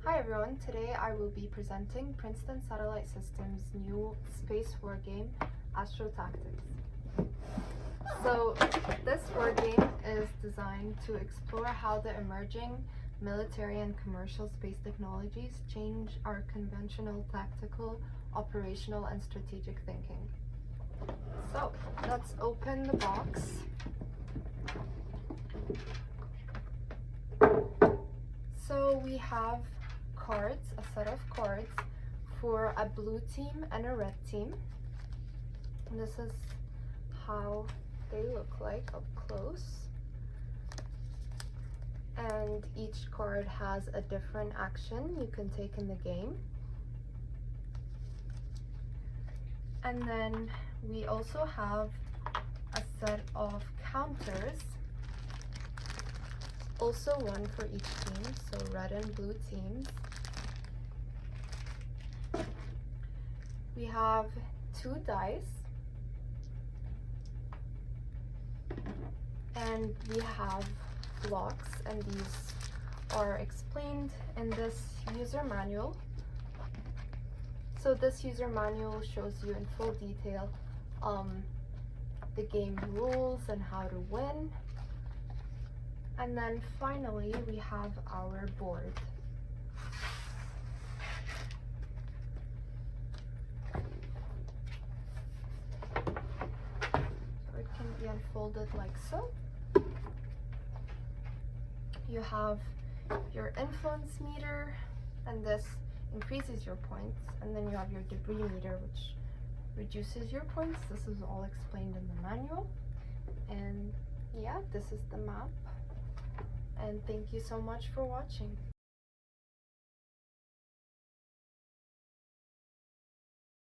Hi everyone, today I will be presenting Princeton Satellite Systems' new space wargame, AstroTactics. So this wargame is designed to explore how the emerging military and commercial space technologies change our conventional tactical, operational, and strategic thinking. So let's open the box. So we have cards, a set of cards for a blue team and a red team. And this is how they look like up close. And each card has a different action you can take in the game. And then we also have a set of counters, also one for each team, so red and blue teams. We have 2 dice, and we have blocks, and these are explained in this user manual. So this user manual shows you in full detail the game rules and how to win. And then finally we have our board. So it can be unfolded like so. You have your influence meter, and this increases your points, and then you have your debris meter, which reduces your points. This is all explained in the manual. And yeah, this is the map. And thank you so much for watching.